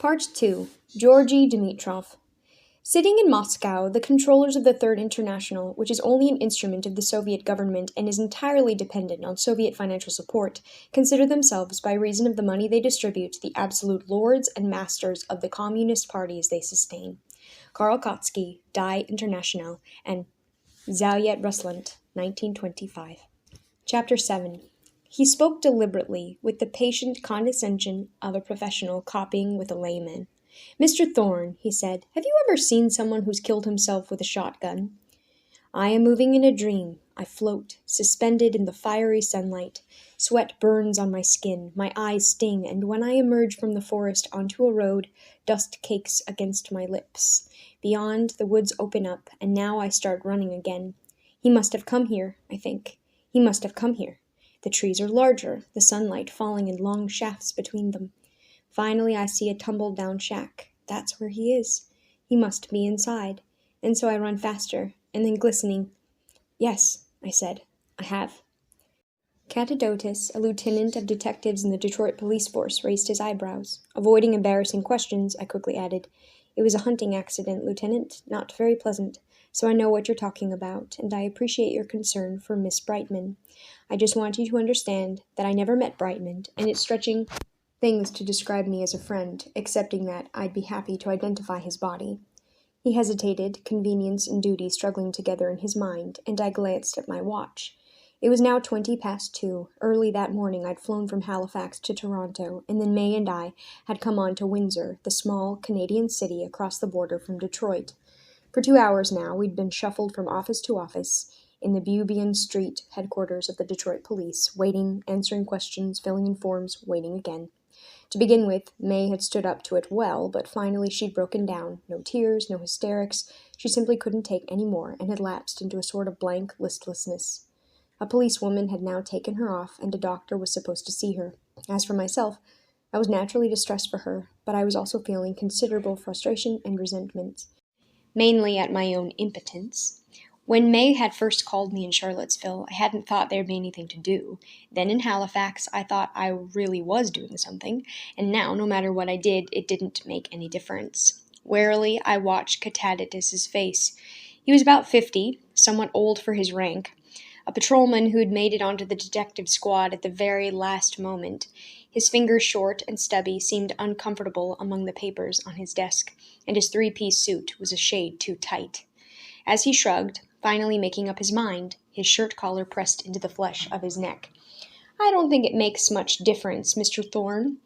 Part 2. Georgy Dimitrov. Sitting in Moscow, the controllers of the Third International, which is only an instrument of the Soviet government and is entirely dependent on Soviet financial support, consider themselves, by reason of the money they distribute, the absolute lords and masters of the communist parties they sustain. Karl Kautsky, Die Internationale, and Zayat Ruslant, 1925. Chapter 7. He spoke deliberately, with the patient condescension of a professional copying with a layman. "Mr. Thorne," he said, "have you ever seen someone who's killed himself with a shotgun? I am moving in a dream. I float, suspended in the fiery sunlight. Sweat burns on my skin, my eyes sting, and when I emerge from the forest onto a road, dust cakes against my lips. Beyond, the woods open up, and now I start running again. He must have come here, I think. He must have come here. The trees are larger, the sunlight falling in long shafts between them. Finally, I see a tumbled-down shack. That's where he is. He must be inside. And so I run faster, and then glistening. Yes, I said, I have." Catadotis, a lieutenant of detectives in the Detroit police force, raised his eyebrows. Avoiding embarrassing questions, I quickly added, "It was a hunting accident, Lieutenant, not very pleasant. So I know what you're talking about, and I appreciate your concern for Miss Brightman. I just want you to understand that I never met Brightman, and it's stretching things to describe me as a friend, excepting that I'd be happy to identify his body." He hesitated, convenience and duty struggling together in his mind, and I glanced at my watch. It was now 2:20. Early that morning I'd flown from Halifax to Toronto, and then May and I had come on to Windsor, the small Canadian city across the border from Detroit. For 2 hours now we'd been shuffled from office to office in the Beaubien Street headquarters of the Detroit police, waiting, answering questions, filling in forms, waiting again. To begin with, May had stood up to it well, but finally she'd broken down. No tears, no hysterics. She simply couldn't take any more and had lapsed into a sort of blank listlessness. A policewoman had now taken her off, and a doctor was supposed to see her. As for myself, I was naturally distressed for her, but I was also feeling considerable frustration and resentment, mainly at my own impotence. When May had first called me in Charlottesville, I hadn't thought there'd be anything to do. Then in Halifax, I thought I really was doing something, and now, no matter what I did, it didn't make any difference. Warily, I watched Catadotis's face. He was about 50, somewhat old for his rank, a patrolman who'd made it onto the detective squad at the very last moment. His fingers, short and stubby, seemed uncomfortable among the papers on his desk, and his three-piece suit was a shade too tight. As he shrugged, finally making up his mind, his shirt collar pressed into the flesh of his neck. "I don't think it makes much difference, Mr. Thorne.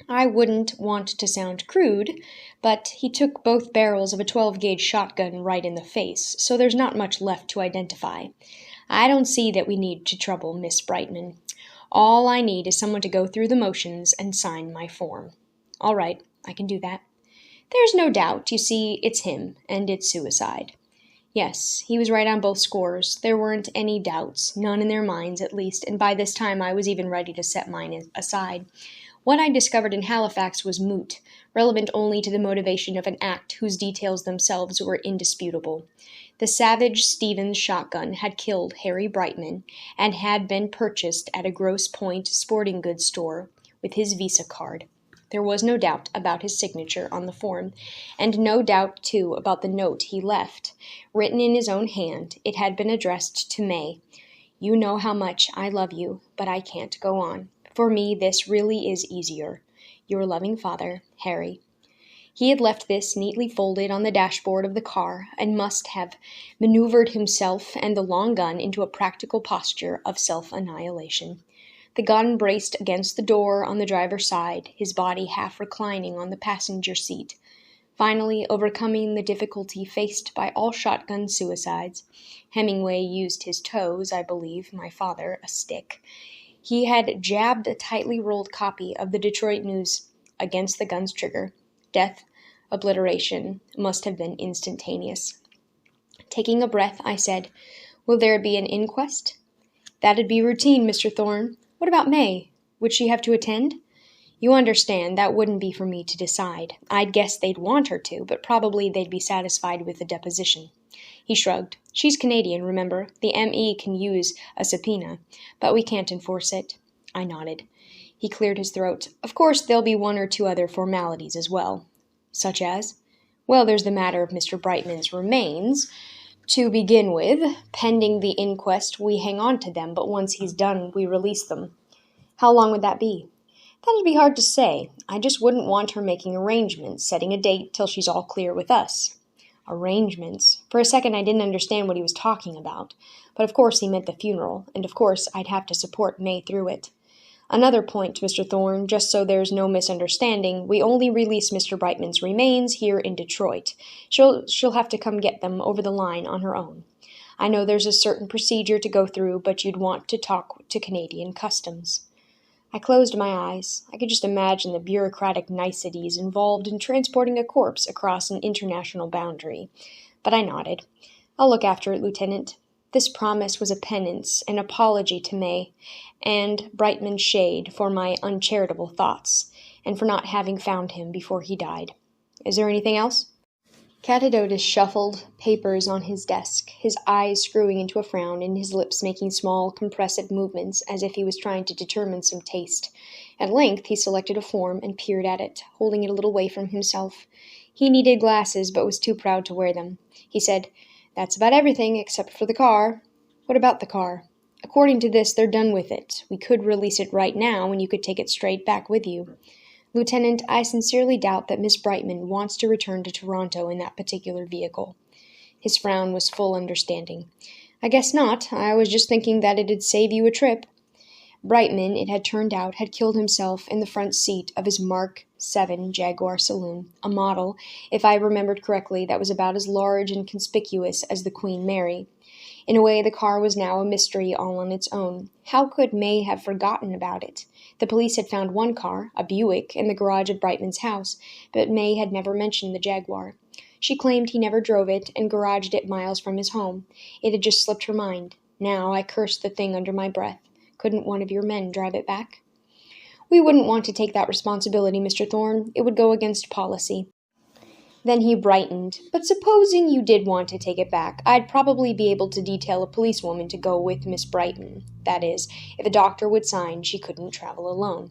I wouldn't want to sound crude, but he took both barrels of a 12-gauge shotgun right in the face, so there's not much left to identify. I don't see that we need to trouble Miss Brightman. All I need is someone to go through the motions and sign my form." "All right, I can do that." "There's no doubt. You see, it's him, and it's suicide." Yes, he was right on both scores. There weren't any doubts, none in their minds at least, and by this time I was even ready to set mine aside. What I discovered in Halifax was moot, relevant only to the motivation of an act whose details themselves were indisputable. The Savage Stevens shotgun had killed Harry Brightman and had been purchased at a Grosse Pointe sporting goods store with his Visa card. There was no doubt about his signature on the form, and no doubt, too, about the note he left. Written in his own hand, it had been addressed to May. "You know how much I love you, but I can't go on. For me, this really is easier. Your loving father, Harry." He had left this neatly folded on the dashboard of the car, and must have maneuvered himself and the long gun into a practical posture of self-annihilation. The gun braced against the door on the driver's side, his body half reclining on the passenger seat. Finally, overcoming the difficulty faced by all shotgun suicides, Hemingway used his toes, I believe, my father, a stick. He had jabbed a tightly rolled copy of the Detroit News against the gun's trigger. Death, obliteration, must have been instantaneous. Taking a breath, I said, "Will there be an inquest?" "That'd be routine, Mr. Thorne. What about May? Would she have to attend?" "You understand, that wouldn't be for me to decide. I'd guess they'd want her to, but probably they'd be satisfied with the deposition." He shrugged. "She's Canadian, remember. The M.E. can use a subpoena, but we can't enforce it." I nodded. He cleared his throat. Of course, there'll be one or two other formalities as well. Such as? Well, there's the matter of Mr. Brightman's remains. To begin with, pending the inquest, we hang on to them, but once he's done, we release them. How long would that be? That'd be hard to say. I just wouldn't want her making arrangements, setting a date till she's all clear with us. Arrangements? For a second I didn't understand what he was talking about, but of course he meant the funeral, and of course I'd have to support May through it. Another point, Mr. Thorne, just so there's no misunderstanding, we only release Mr. Brightman's remains here in Detroit. She'll have to come get them over the line on her own. I know there's a certain procedure to go through, but you'd want to talk to Canadian Customs. I closed my eyes. I could just imagine the bureaucratic niceties involved in transporting a corpse across an international boundary. But I nodded. I'll look after it, Lieutenant. This promise was a penance, an apology to May, and Brightman's shade for my uncharitable thoughts, and for not having found him before he died. Is there anything else? Catadotus shuffled papers on his desk, his eyes screwing into a frown and his lips making small, compressive movements as if he was trying to determine some taste. At length he selected a form and peered at it, holding it a little way from himself. He needed glasses, but was too proud to wear them. He said, "That's about everything, except for the car." "What about the car?" "According to this, they're done with it. We could release it right now, and you could take it straight back with you." "Lieutenant, I sincerely doubt that Miss Brightman wants to return to Toronto in that particular vehicle." His frown was full understanding. "I guess not. I was just thinking that it'd save you a trip." Brightman, it had turned out, had killed himself in the front seat of his Mark 7 Jaguar saloon, a model, if I remembered correctly, that was about as large and conspicuous as the Queen Mary. In a way, the car was now a mystery all on its own. How could May have forgotten about it? The police had found one car, a Buick, in the garage of Brightman's house, but May had never mentioned the Jaguar. She claimed he never drove it and garaged it miles from his home. It had just slipped her mind. Now I cursed the thing under my breath. Couldn't one of your men drive it back? "We wouldn't want to take that responsibility, Mr. Thorne. It would go against policy." Then he brightened. "But supposing you did want to take it back, I'd probably be able to detail a policewoman to go with Miss Brightman. That is, if a doctor would sign she couldn't travel alone.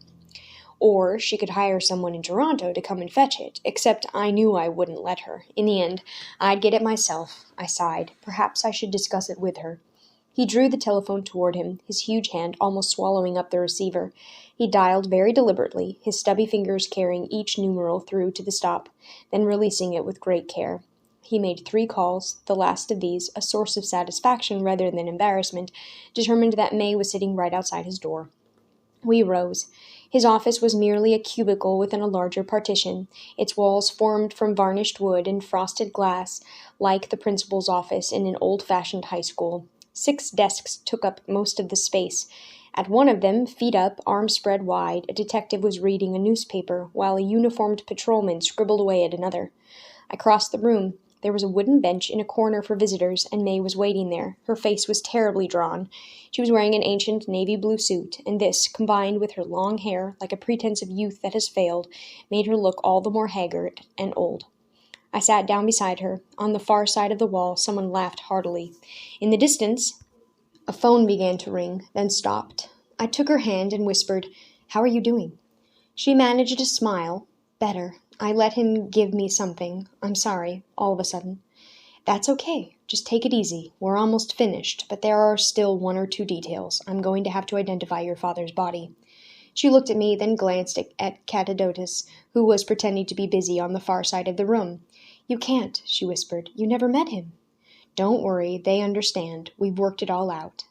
Or she could hire someone in Toronto to come and fetch it, except I knew I wouldn't let her. In the end, I'd get it myself." I sighed. Perhaps I should discuss it with her. He drew the telephone toward him, his huge hand almost swallowing up the receiver. He dialed very deliberately, his stubby fingers carrying each numeral through to the stop, then releasing it with great care. He made 3 calls. The last of these, a source of satisfaction rather than embarrassment, determined that May was sitting right outside his door. We rose. His office was merely a cubicle within a larger partition, its walls formed from varnished wood and frosted glass, like the principal's office in an old-fashioned high school. 6 desks took up most of the space. At one of them, feet up, arms spread wide, a detective was reading a newspaper, while a uniformed patrolman scribbled away at another. I crossed the room. There was a wooden bench in a corner for visitors, and May was waiting there. Her face was terribly drawn. She was wearing an ancient navy blue suit, and this, combined with her long hair, like a pretense of youth that has failed, made her look all the more haggard and old. I sat down beside her. On the far side of the wall, someone laughed heartily. In the distance, a phone began to ring, then stopped. I took her hand and whispered, "How are you doing?" She managed a smile. "Better. I let him give me something. I'm sorry, all of a sudden." "That's okay. Just take it easy. We're almost finished, but there are still 1 or 2 details. I'm going to have to identify your father's body." She looked at me, then glanced at Catadotus, who was pretending to be busy on the far side of the room. "You can't," she whispered. "You never met him." "Don't worry, they understand. We've worked it all out."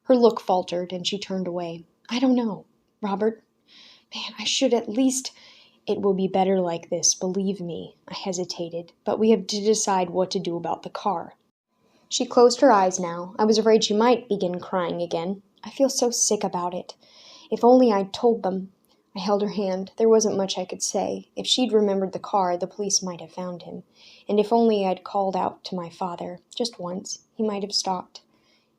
Her look faltered, and she turned away. "I don't know. Robert, man, I should at least—" "It will be better like this, believe me." I hesitated, "but we have to decide what to do about the car." She closed her eyes now. I was afraid she might begin crying again. "I feel so sick about it. If only I'd told them." I held her hand. There wasn't much I could say. If she'd remembered the car, the police might have found him. And if only I'd called out to my father, just once, he might have stopped.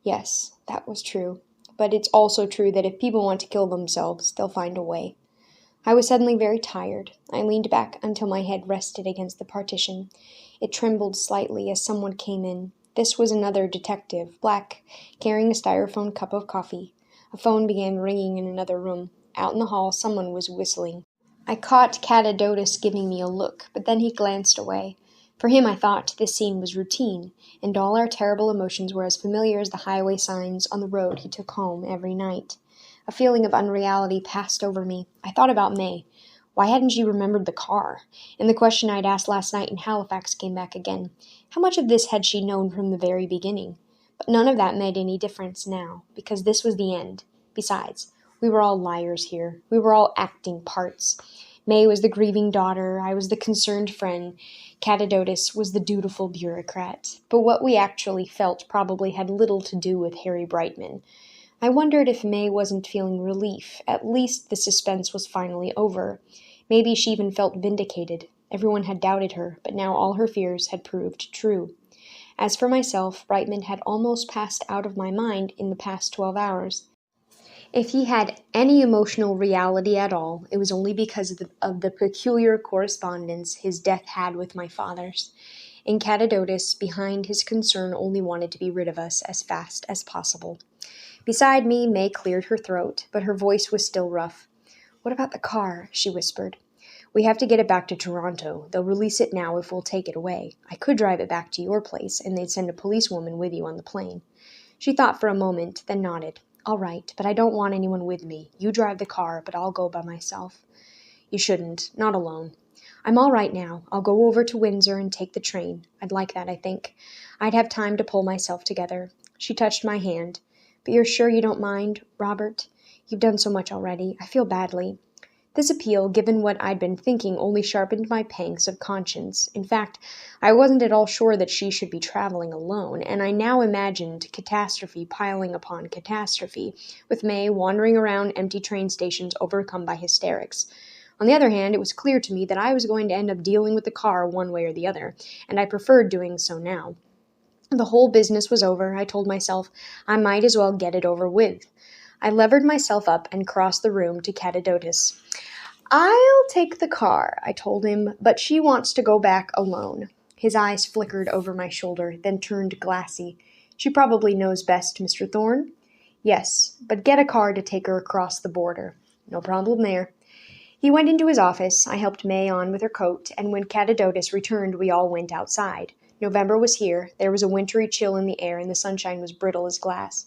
Yes, that was true. But it's also true that if people want to kill themselves, they'll find a way. I was suddenly very tired. I leaned back until my head rested against the partition. It trembled slightly as someone came in. This was another detective, black, carrying a styrofoam cup of coffee. A phone began ringing in another room. Out in the hall, someone was whistling. I caught Catadotus giving me a look, but then he glanced away. For him, I thought, this scene was routine, and all our terrible emotions were as familiar as the highway signs on the road he took home every night. A feeling of unreality passed over me. I thought about May. Why hadn't she remembered the car? And the question I'd asked last night in Halifax came back again. How much of this had she known from the very beginning? But none of that made any difference now, because this was the end. Besides, we were all liars here. We were all acting parts. May was the grieving daughter, I was the concerned friend, Catadotus was the dutiful bureaucrat. But what we actually felt probably had little to do with Harry Brightman. I wondered if May wasn't feeling relief. At least the suspense was finally over. Maybe she even felt vindicated. Everyone had doubted her, but now all her fears had proved true. As for myself, Brightman had almost passed out of my mind in the past 12 hours. If he had any emotional reality at all, it was only because of the peculiar correspondence his death had with my father's. And Catadotus, behind his concern, only wanted to be rid of us as fast as possible. Beside me, May cleared her throat, but her voice was still rough. "What about the car?" she whispered. "We have to get it back to Toronto. They'll release it now if we'll take it away. I could drive it back to your place, and they'd send a policewoman with you on the plane." She thought for a moment, then nodded. "All right, but I don't want anyone with me. You drive the car, but I'll go by myself." "You shouldn't. Not alone." "I'm all right now. I'll go over to Windsor and take the train. I'd like that, I think. I'd have time to pull myself together." She touched my hand. "But you're sure you don't mind, Robert? You've done so much already. I feel badly." This appeal, given what I'd been thinking, only sharpened my pangs of conscience. In fact, I wasn't at all sure that she should be traveling alone, and I now imagined catastrophe piling upon catastrophe, with May wandering around empty train stations overcome by hysterics. On the other hand, it was clear to me that I was going to end up dealing with the car one way or the other, and I preferred doing so now. The whole business was over, I told myself. I might as well get it over with. I levered myself up and crossed the room to Catadotus. "I'll take the car," I told him, "but she wants to go back alone." His eyes flickered over my shoulder, then turned glassy. "She probably knows best, Mr. Thorne?" "Yes, but get a car to take her across the border." "No problem there." He went into his office. I helped May on with her coat, and when Catadotus returned, we all went outside. November was here. There was a wintry chill in the air, and the sunshine was brittle as glass.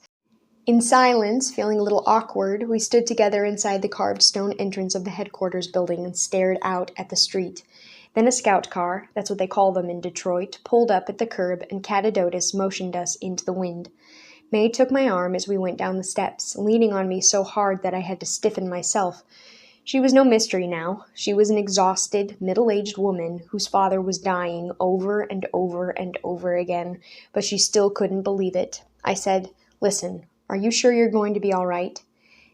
In silence, feeling a little awkward, we stood together inside the carved stone entrance of the headquarters building and stared out at the street. Then a scout car, that's what they call them in Detroit, pulled up at the curb, and Catadotus motioned us into the wind. May took my arm as we went down the steps, leaning on me so hard that I had to stiffen myself. She was no mystery now. She was an exhausted, middle-aged woman whose father was dying over and over and over again, but she still couldn't believe it. I said, "Listen, are you sure you're going to be all right?"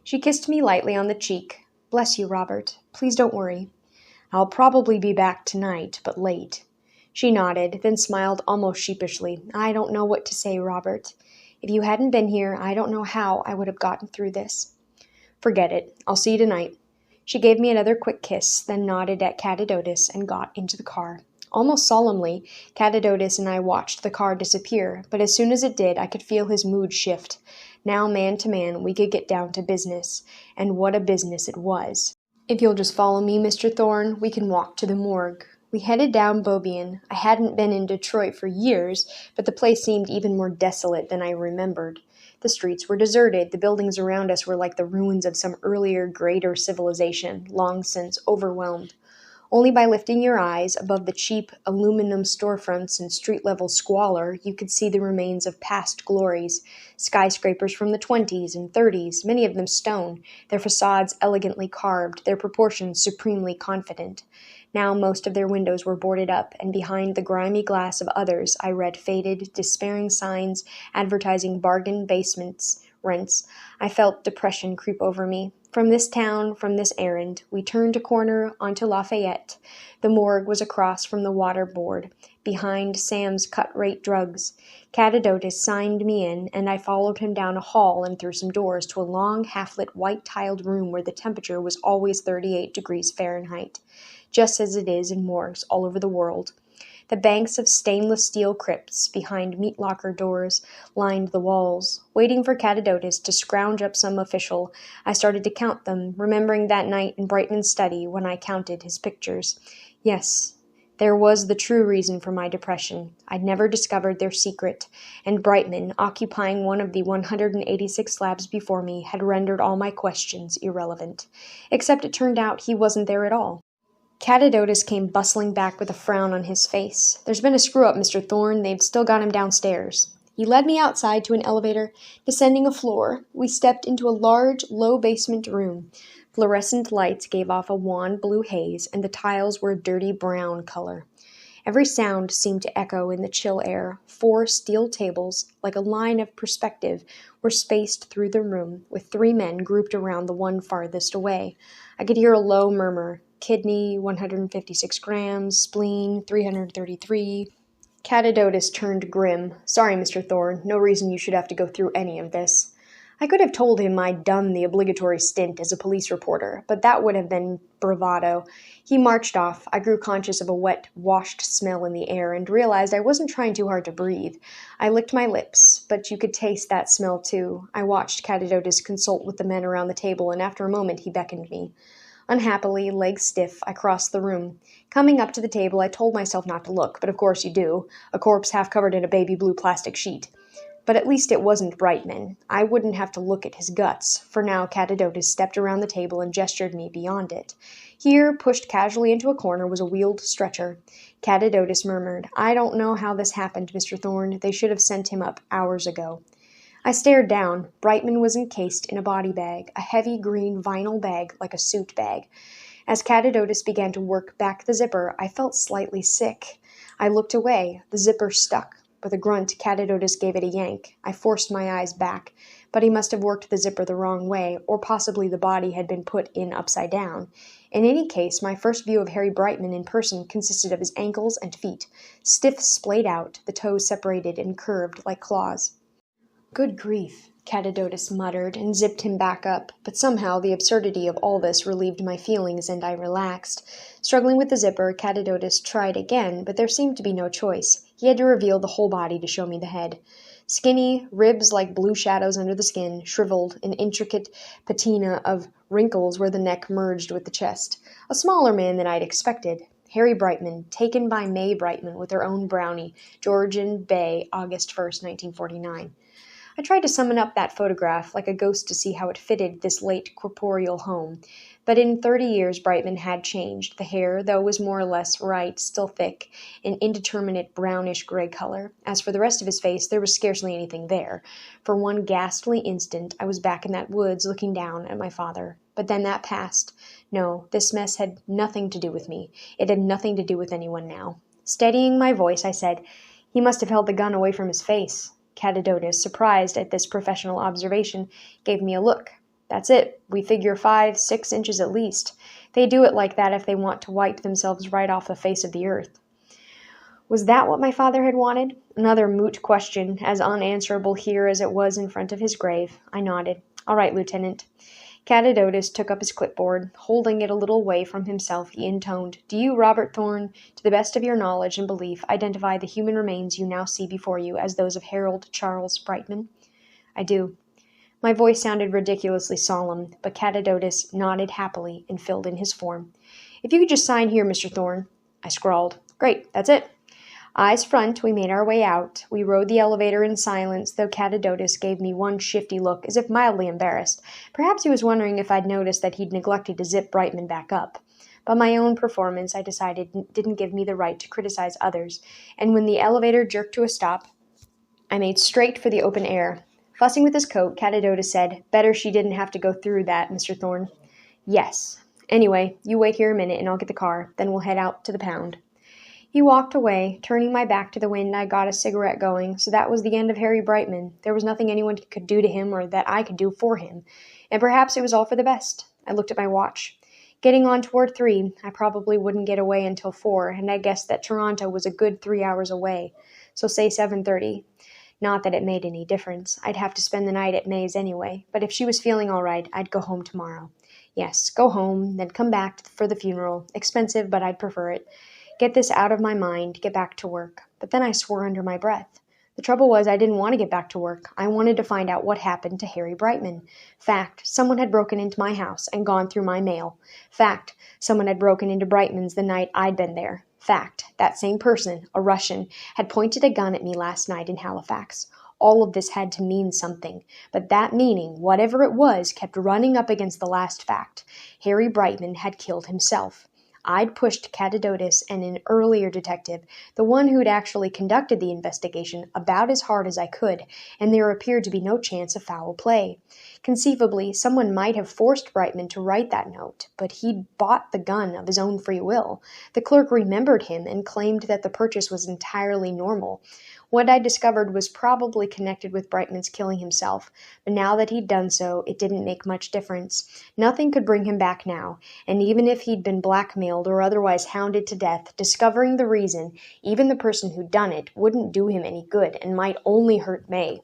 She kissed me lightly on the cheek. "Bless you, Robert. Please don't worry." "I'll probably be back tonight, but late." She nodded, then smiled almost sheepishly. "I don't know what to say, Robert. If you hadn't been here, I don't know how I would have gotten through this." "Forget it. I'll see you tonight." She gave me another quick kiss, then nodded at Catadotus and got into the car. Almost solemnly, Catadotus and I watched the car disappear, but as soon as it did, I could feel his mood shift. Now, man to man, we could get down to business. And what a business it was. "If you'll just follow me, Mr. Thorne, we can walk to the morgue." We headed down Beaubien. I hadn't been in Detroit for years, but the place seemed even more desolate than I remembered. The streets were deserted. The buildings around us were like the ruins of some earlier, greater civilization, long since overwhelmed. Only by lifting your eyes above the cheap aluminum storefronts and street-level squalor, you could see the remains of past glories, skyscrapers from the 20s and 30s, many of them stone, their facades elegantly carved, their proportions supremely confident. Now most of their windows were boarded up, and behind the grimy glass of others I read faded, despairing signs advertising bargain basements, rents. I felt depression creep over me. From this town, from this errand, we turned a corner onto Lafayette. The morgue was across from the water board, behind Sam's cut-rate drugs. Catadotus signed me in, and I followed him down a hall and through some doors to a long, half-lit, white-tiled room where the temperature was always 38 degrees Fahrenheit, just as it is in morgues all over the world. The banks of stainless steel crypts behind meat locker doors lined the walls. Waiting for Catadotus to scrounge up some official, I started to count them, remembering that night in Brightman's study when I counted his pictures. Yes, there was the true reason for my depression. I'd never discovered their secret, and Brightman, occupying one of the 186 slabs before me, had rendered all my questions irrelevant. Except it turned out he wasn't there at all. Catadotus came bustling back with a frown on his face. "There's been a screw-up, Mr. Thorne. They've still got him downstairs." He led me outside to an elevator. Descending a floor, we stepped into a large, low-basement room. Fluorescent lights gave off a wan blue haze, and the tiles were a dirty brown color. Every sound seemed to echo in the chill air. 4 steel tables, like a line of perspective, were spaced through the room, with 3 men grouped around the one farthest away. I could hear a low murmur. Kidney, 156 grams, spleen, 333. Catadotus turned grim. "Sorry, Mr. Thorne, no reason you should have to go through any of this." I could have told him I'd done the obligatory stint as a police reporter, but that would have been bravado. He marched off. I grew conscious of a wet, washed smell in the air and realized I wasn't trying too hard to breathe. I licked my lips, but you could taste that smell too. I watched Catadotus consult with the men around the table, and after a moment he beckoned me. Unhappily, legs stiff, I crossed the room. Coming up to the table, I told myself not to look, but of course you do. A corpse half covered in a baby blue plastic sheet. But at least it wasn't Brightman. I wouldn't have to look at his guts. For now, Catadotus stepped around the table and gestured me beyond it. Here, pushed casually into a corner, was a wheeled stretcher. Catadotus murmured, "I don't know how this happened, Mr. Thorne. They should have sent him up hours ago." I stared down. Brightman was encased in a body bag, a heavy green vinyl bag like a suit bag. As Catadotus began to work back the zipper, I felt slightly sick. I looked away. The zipper stuck. With a grunt, Catadotus gave it a yank. I forced my eyes back, but he must have worked the zipper the wrong way, or possibly the body had been put in upside down. In any case, my first view of Harry Brightman in person consisted of his ankles and feet, stiff splayed out, the toes separated and curved like claws. "Good grief," Catadotus muttered, and zipped him back up, but somehow the absurdity of all this relieved my feelings, and I relaxed. Struggling with the zipper, Catadotus tried again, but there seemed to be no choice. He had to reveal the whole body to show me the head. Skinny, ribs like blue shadows under the skin, shriveled, an intricate patina of wrinkles where the neck merged with the chest. A smaller man than I'd expected. Harry Brightman, taken by May Brightman with her own brownie, Georgian Bay, August 1st, 1949. I tried to summon up that photograph like a ghost to see how it fitted this late corporeal home. But in 30 years Brightman had changed. The hair, though, was more or less right, still thick, an indeterminate brownish-gray color. As for the rest of his face, there was scarcely anything there. For one ghastly instant, I was back in that woods looking down at my father. But then that passed. No, this mess had nothing to do with me. It had nothing to do with anyone now. Steadying my voice, I said, "He must have held the gun away from his face." Catadotus, surprised at this professional observation, gave me a look. "That's it. We figure 5-6 inches at least. They do it like that if they want to wipe themselves right off the face of the earth." Was that what my father had wanted? Another moot question, as unanswerable here as it was in front of his grave. I nodded. "All right, Lieutenant." Catadotus took up his clipboard. Holding it a little way from himself, he intoned, "Do you, Robert Thorne, to the best of your knowledge and belief, identify the human remains you now see before you as those of Harold Charles Brightman?" "I do." My voice sounded ridiculously solemn, but Catadotus nodded happily and filled in his form. "If you could just sign here, Mr. Thorne." I scrawled. "Great, that's it." Eyes front, we made our way out. We rode the elevator in silence, though Catadotus gave me one shifty look, as if mildly embarrassed. Perhaps he was wondering if I'd noticed that he'd neglected to zip Brightman back up. But my own performance, I decided, didn't give me the right to criticize others, and when the elevator jerked to a stop, I made straight for the open air. Fussing with his coat, Catadotus said, "Better she didn't have to go through that, Mr. Thorne." "Yes. Anyway, you wait here a minute and I'll get the car, then we'll head out to the pound." He walked away. Turning my back to the wind, I got a cigarette going. So that was the end of Harry Brightman. There was nothing anyone could do to him or that I could do for him. And perhaps it was all for the best. I looked at my watch. Getting on toward 3, I probably wouldn't get away until 4, and I guessed that Toronto was a good 3 hours away. So say 7:30. Not that it made any difference. I'd have to spend the night at May's anyway. But if she was feeling all right, I'd go home tomorrow. Yes, go home, then come back for the funeral. Expensive, but I'd prefer it. Get this out of my mind, get back to work. But then I swore under my breath. The trouble was I didn't want to get back to work. I wanted to find out what happened to Harry Brightman. Fact, someone had broken into my house and gone through my mail. Fact, someone had broken into Brightman's the night I'd been there. Fact, that same person, a Russian, had pointed a gun at me last night in Halifax. All of this had to mean something, but that meaning, whatever it was, kept running up against the last fact. Harry Brightman had killed himself. I'd pushed Catadotus and an earlier detective, the one who'd actually conducted the investigation, about as hard as I could, and there appeared to be no chance of foul play. Conceivably, someone might have forced Brightman to write that note, but he'd bought the gun of his own free will. The clerk remembered him and claimed that the purchase was entirely normal. What I discovered was probably connected with Brightman's killing himself, but now that he'd done so, it didn't make much difference. Nothing could bring him back now, and even if he'd been blackmailed or otherwise hounded to death, discovering the reason, even the person who'd done it, wouldn't do him any good and might only hurt May.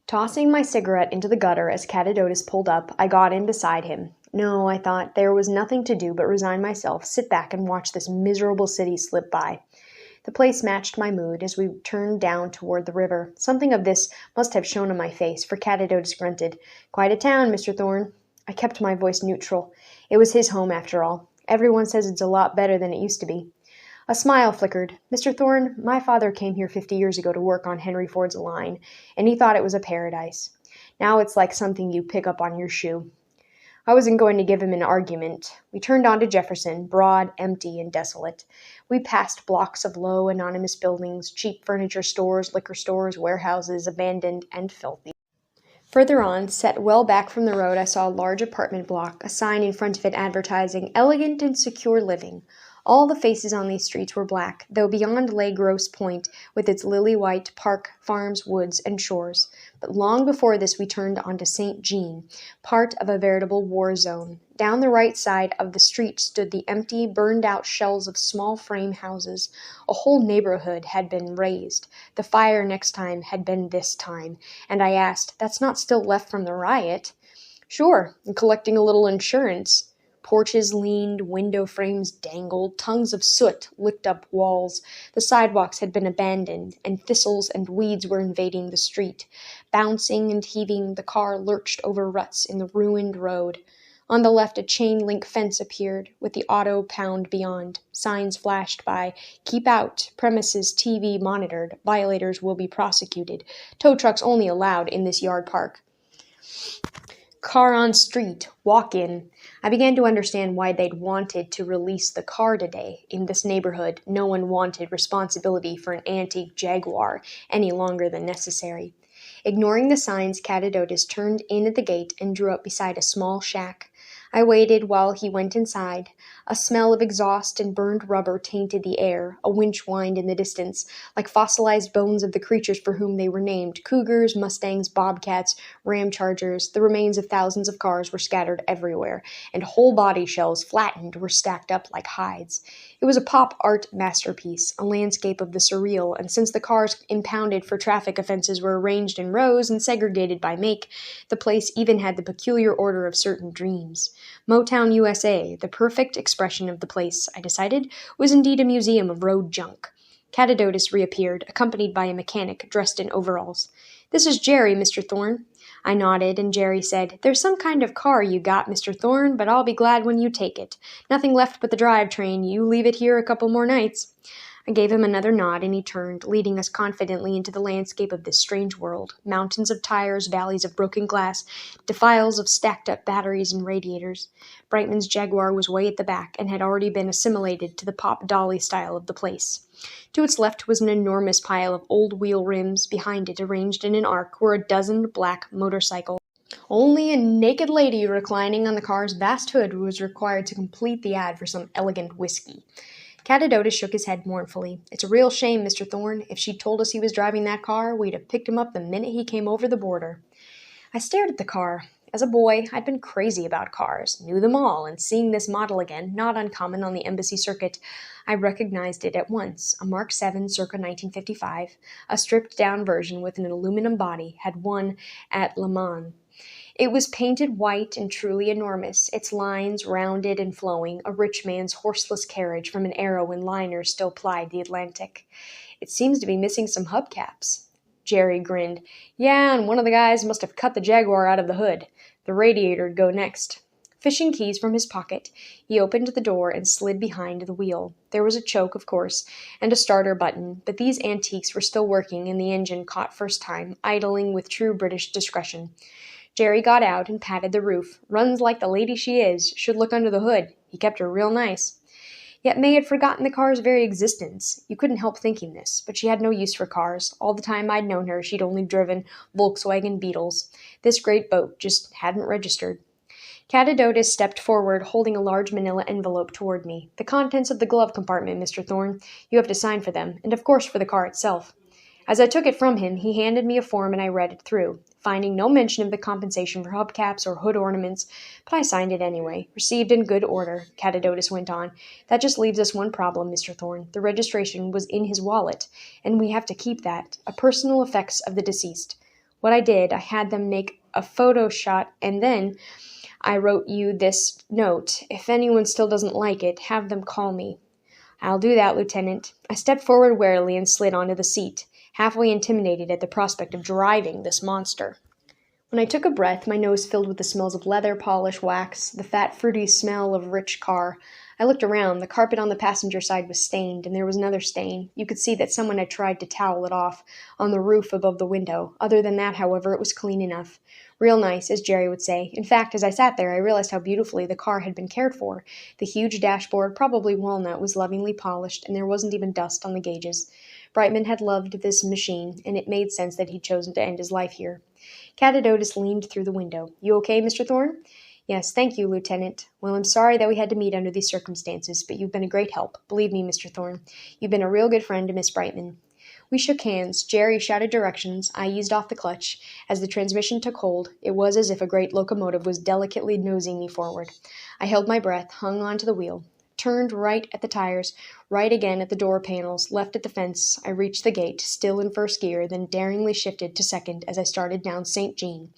Tossing my cigarette into the gutter as Catadotus pulled up, I got in beside him. No, I thought, there was nothing to do but resign myself, sit back and watch this miserable city slip by. The place matched my mood as we turned down toward the river. Something of this must have shown on my face, for Catadotus grunted. "Quite a town, Mr. Thorne." I kept my voice neutral. It was his home, after all. Everyone says it's a lot better than it used to be. A smile flickered. "Mr. Thorne, my father came here 50 years ago to work on Henry Ford's line, and he thought it was a paradise. Now it's like something you pick up on your shoe." I wasn't going to give him an argument. We turned on to Jefferson, broad, empty, and desolate. We passed blocks of low, anonymous buildings, cheap furniture stores, liquor stores, warehouses, abandoned and filthy. Further on, set well back from the road, I saw a large apartment block, a sign in front of it advertising "Elegant and Secure Living." All the faces on these streets were black, though beyond lay Grosse Pointe, with its lily-white park, farms, woods, and shores. But long before this we turned onto St. Jean, part of a veritable war zone. Down the right side of the street stood the empty, burned-out shells of small frame houses. A whole neighborhood had been razed. The fire next time had been this time, and I asked, "That's not still left from the riot?" "Sure, and collecting a little insurance." Porches leaned, window frames dangled, tongues of soot licked up walls. The sidewalks had been abandoned, and thistles and weeds were invading the street. Bouncing and heaving, the car lurched over ruts in the ruined road. On the left, a chain-link fence appeared, with the auto pound beyond. Signs flashed by, "Keep out, premises TV monitored, violators will be prosecuted, tow trucks only allowed in this yard park." Car on street, walk in. I began to understand why they'd wanted to release the car today. In this neighborhood, no one wanted responsibility for an antique Jaguar any longer than necessary. Ignoring the signs, Catadotus turned in at the gate and drew up beside a small shack. I waited while he went inside. A smell of exhaust and burned rubber tainted the air. A winch whined in the distance, like fossilized bones of the creatures for whom they were named. Cougars, Mustangs, Bobcats, Ram Chargers. The remains of thousands of cars were scattered everywhere, and whole body shells, flattened, were stacked up like hides. It was a pop art masterpiece, a landscape of the surreal, and since the cars impounded for traffic offenses were arranged in rows and segregated by make, the place even had the peculiar order of certain dreams. Motown, USA, the perfect expression of the place, I decided, was indeed a museum of road junk. Catadotus reappeared, accompanied by a mechanic dressed in overalls. "This is Jerry, Mr. Thorne." I nodded, and Jerry said, "There's some kind of car you got, Mr. Thorne, but I'll be glad when you take it. Nothing left but the drivetrain. You leave it here a couple more nights." I gave him another nod, and he turned, leading us confidently into the landscape of this strange world. Mountains of tires, valleys of broken glass, defiles of stacked-up batteries and radiators. Brightman's Jaguar was way at the back, and had already been assimilated to the pop dolly style of the place. To its left was an enormous pile of old wheel rims. Behind it, arranged in an arc, were a dozen black motorcycles. Only a naked lady reclining on the car's vast hood was required to complete the ad for some elegant whiskey. Catadotus shook his head mournfully. "It's a real shame, Mr. Thorne. If she'd told us he was driving that car, we'd have picked him up the minute he came over the border." I stared at the car. As a boy, I'd been crazy about cars, knew them all, and seeing this model again, not uncommon on the embassy circuit, I recognized it at once. A Mark VII circa 1955, a stripped-down version with an aluminum body, had won at Le Mans. It was painted white and truly enormous, its lines rounded and flowing, a rich man's horseless carriage from an era when liners still plied the Atlantic. It seems to be missing some hubcaps. Jerry grinned. Yeah, and one of the guys must have cut the Jaguar out of the hood. The radiator'd go next. Fishing keys from his pocket, he opened the door and slid behind the wheel. There was a choke, of course, and a starter button, but these antiques were still working and the engine caught first time, idling with true British discretion. Jerry got out and patted the roof. Runs like the lady she is. Should look under the hood. He kept her real nice. Yet May had forgotten the car's very existence. You couldn't help thinking this, but she had no use for cars. All the time I'd known her, she'd only driven Volkswagen Beetles. This great boat just hadn't registered. Catadotus stepped forward, holding a large manila envelope toward me. The contents of the glove compartment, Mr. Thorne. You have to sign for them, and of course for the car itself. As I took it from him, he handed me a form and I read it through, finding no mention of the compensation for hubcaps or hood ornaments, but I signed it anyway. Received in good order, Catadotus went on. That just leaves us one problem, Mr. Thorne. The registration was in his wallet, and we have to keep that, a personal effects of the deceased. What I did, I had them make a photo shot, and then I wrote you this note. If anyone still doesn't like it, have them call me. I'll do that, Lieutenant. I stepped forward warily and slid onto the seat, halfway intimidated at the prospect of driving this monster. When I took a breath, my nose filled with the smells of leather, polish, wax, the fat, fruity smell of rich car. I looked around. The carpet on the passenger side was stained, and there was another stain. You could see that someone had tried to towel it off on the roof above the window. Other than that, however, it was clean enough. Real nice, as Jerry would say. In fact, as I sat there, I realized how beautifully the car had been cared for. The huge dashboard, probably walnut, was lovingly polished, and there wasn't even dust on the gauges. Brightman had loved this machine, and it made sense that he'd chosen to end his life here. Catadotus leaned through the window. You okay, Mr. Thorne? Yes, thank you, Lieutenant. Well, I'm sorry that we had to meet under these circumstances, but you've been a great help. Believe me, Mr. Thorne. You've been a real good friend to Miss Brightman. We shook hands. Jerry shouted directions. I eased off the clutch. As the transmission took hold, it was as if a great locomotive was delicately nosing me forward. I held my breath, hung onto the wheel, turned right at the tires, right again at the door panels, left at the fence. I reached the gate, still in first gear, then daringly shifted to second as I started down St. Jean.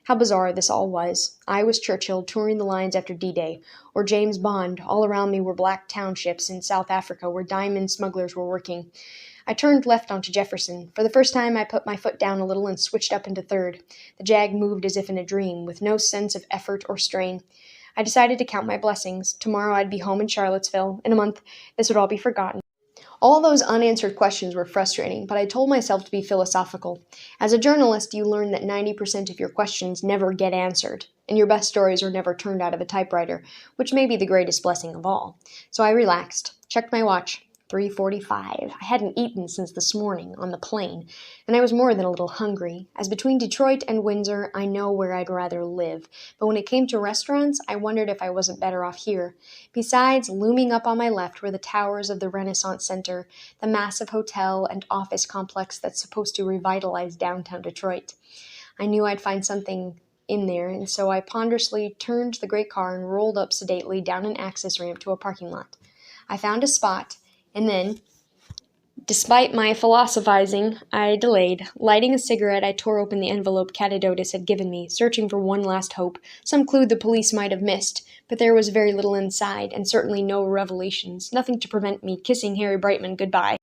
How bizarre this all was. I was Churchill touring the lines after D-Day, or James Bond. All around me were black townships in South Africa where diamond smugglers were working. I turned left onto Jefferson. For the first time, I put my foot down a little and switched up into third. The Jag moved as if in a dream, with no sense of effort or strain. I decided to count my blessings. Tomorrow I'd be home in Charlottesville. In a month, this would all be forgotten. All those unanswered questions were frustrating, but I told myself to be philosophical. As a journalist, you learn that 90% of your questions never get answered, and your best stories are never turned out of a typewriter, which may be the greatest blessing of all. So I relaxed, checked my watch. 3:45. I hadn't eaten since this morning on the plane, and I was more than a little hungry. As between Detroit and Windsor, I know where I'd rather live, but when it came to restaurants, I wondered if I wasn't better off here. Besides, looming up on my left were the towers of the Renaissance Center, the massive hotel and office complex that's supposed to revitalize downtown Detroit. I knew I'd find something in there, and so I ponderously turned the great car and rolled up sedately down an access ramp to a parking lot. I found a spot, and then, despite my philosophizing, I delayed. Lighting a cigarette, I tore open the envelope Catadotus had given me, searching for one last hope, some clue the police might have missed, but there was very little inside, and certainly no revelations, nothing to prevent me kissing Harry Brightman goodbye.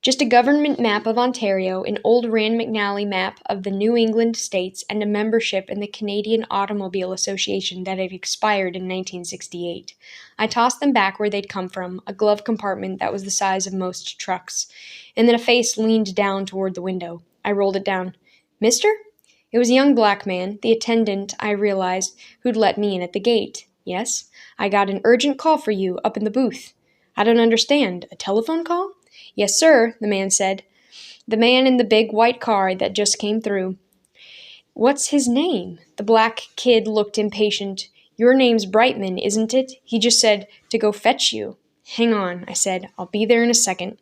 Just a government map of Ontario, an old Rand McNally map of the New England states, and a membership in the Canadian Automobile Association that had expired in 1968. I tossed them back where they'd come from, a glove compartment that was the size of most trucks. And then a face leaned down toward the window. I rolled it down. Mister? It was a young black man, the attendant, I realized, who'd let me in at the gate. Yes, I got an urgent call for you up in the booth. I don't understand. A telephone call? Yes, sir, the man said. The man in the big white car that just came through. What's his name? The black kid looked impatient. Your name's Brightman, isn't it? He just said to go fetch you. Hang on, I said. I'll be there in a second.